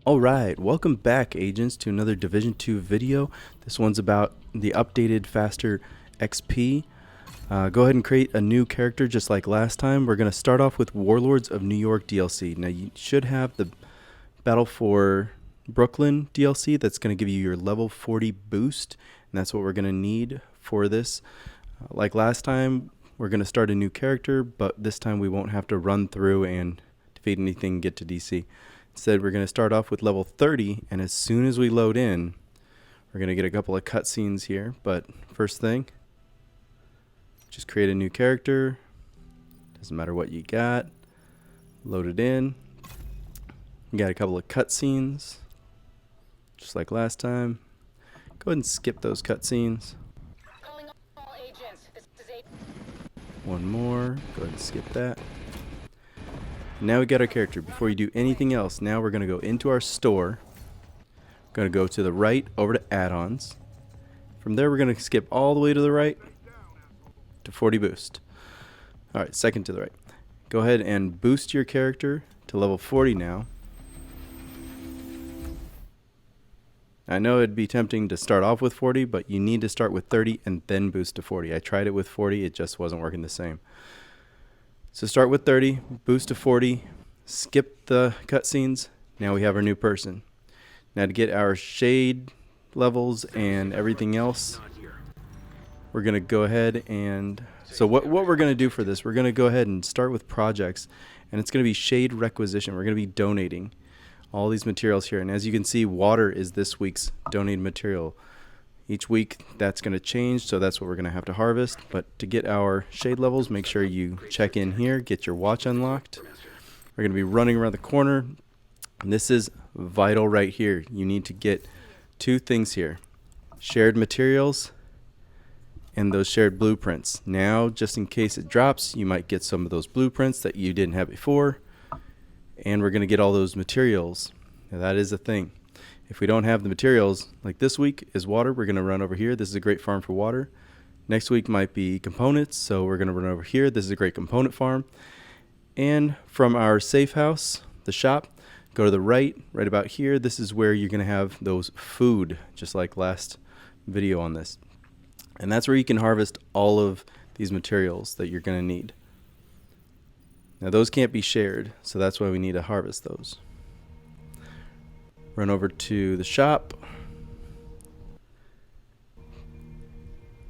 Alright, welcome back agents to another Division 2 video. This one's about the updated faster XP. Go ahead and create a new character just like last time. We're going to start off with Warlords of New York DLC. Now you should have the Battle for Brooklyn DLC that's going to give you your level 40 boost, and that's what we're going to need for this. Like last time, we're going to start a new character, but this time we won't have to run through and defeat anything and get to DC. Instead, we're going to start off with level 30, and as soon as we load in, we're going to get a couple of cutscenes here. But first thing, just create a new character. Doesn't matter what you got. Load it in. We got a couple of cutscenes, just like last time. Go ahead and skip those cutscenes. One more. Go ahead and skip that. Now we got our character. Before you do anything else, now we're going to go into our store. We're going to go to the right over to add-ons. From there, we're going to skip all the way to the right to 40 boost. Alright, second to the right. Go ahead and boost your character to level 40 now. I know it'd be tempting to start off with 40, but you need to start with 30 and then boost to 40. I tried it with 40, it just wasn't working the same. So start with 30, boost to 40, skip the cutscenes. Now we have our new person. Now to get our shade levels and everything else, we're going to go ahead and... So what we're going to do for this, we're going to go ahead and start with projects. And it's going to be shade requisition. We're going to be donating all these materials here. And as you can see, water is this week's donated material. Each week that's going to change, so that's what we're going to have to harvest. But to get our shade levels, make sure you check in here, get your watch unlocked. We're going to be running around the corner. And this is vital right here. You need to get two things here: shared materials and those shared blueprints. Now, just in case it drops, you might get some of those blueprints that you didn't have before. And we're going to get all those materials. Now, that is a thing. If we don't have the materials, like this week is water, we're going to run over here. This is a great farm for water. Next week might be components, so we're going to run over here. This is a great component farm. And from our safe house, the shop, go to the right about here. This is where you're going to have those food, just like last video on this. And that's where you can harvest all of these materials that you're going to need. Now those can't be shared, so that's why we need to harvest those. Run over to the shop.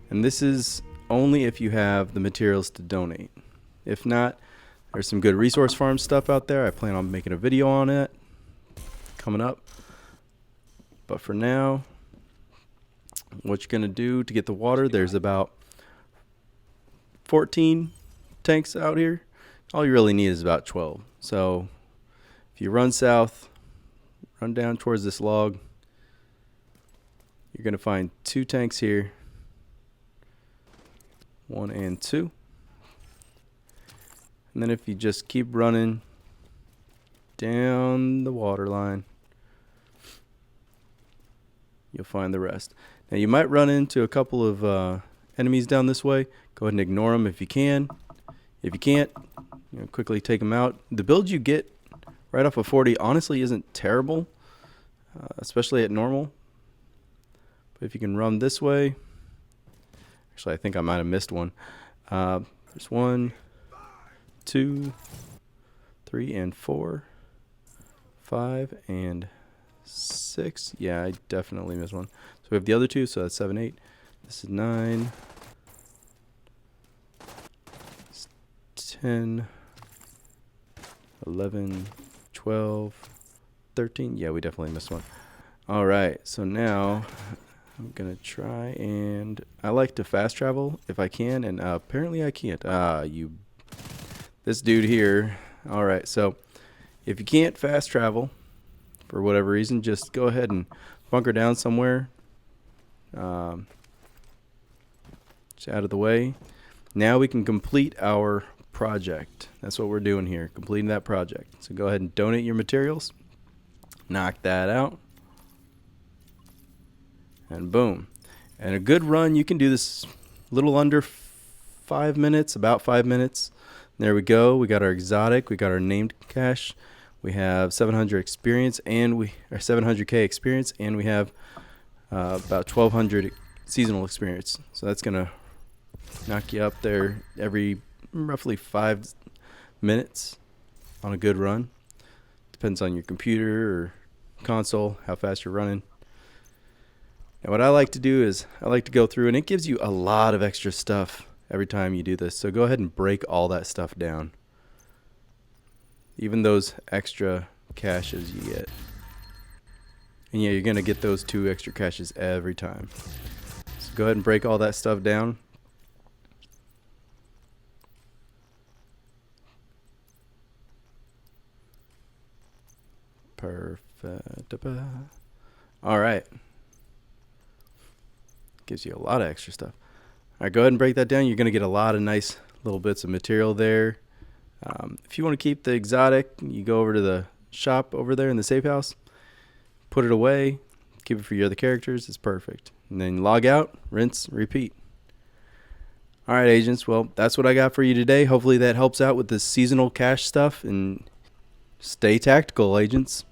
And this is only if you have the materials to donate. If not, there's some good resource farm stuff out there. I plan on making a video on it coming up. But for now, what you're going to do to get the water, there's about 14 tanks out here. All you really need is about 12. So if you run south, run down towards this log, you're going to find two tanks here, 1 and 2. And then if you just keep running down the water line, you'll find the rest. Now you might run into a couple of enemies down this way. Go ahead and ignore them if you can. If you can't, quickly take them out. The build you get right off of 40 honestly isn't terrible, especially at normal. But if you can run this way, actually I think I might have missed one. There's 1, 2, 3, and 4, 5, and 6. Yeah, I definitely missed one. So we have the other two, so that's 7, 8. This is 9, 10, 11, 12, 13. Yeah, we definitely missed one. All right, so now I'm gonna try, and I like to fast travel if I can, and apparently I can't. This dude here. All right, so if you can't fast travel for whatever reason, just go ahead and bunker down somewhere, just out of the way. Now we can complete our project. That's what we're doing here, completing that project. So go ahead and donate your materials, knock that out, and boom. And a good run, you can do this a little under 5 minutes, about 5 minutes. There we go. We got our exotic, we got our named cache, We have 700 experience, and we are 700k experience, and we have about 1200 seasonal experience. So that's gonna knock you up there every roughly 5 minutes on a good run. Depends on your computer or console, how fast you're running. And what I like to do is I like to go through, and it gives you a lot of extra stuff every time you do this. So go ahead and break all that stuff down. Even those extra caches you get. And yeah, you're going to get those 2 extra caches every time. So go ahead and break all that stuff down. Perfect. All right. Gives you a lot of extra stuff. All right, go ahead and break that down. You're going to get a lot of nice little bits of material there. If you want to keep the exotic, you go over to the shop over there in the safe house, put it away, keep it for your other characters. It's perfect. And then log out, rinse, repeat. All right, agents. Well, that's what I got for you today. Hopefully that helps out with the seasonal cache stuff, and stay tactical, agents.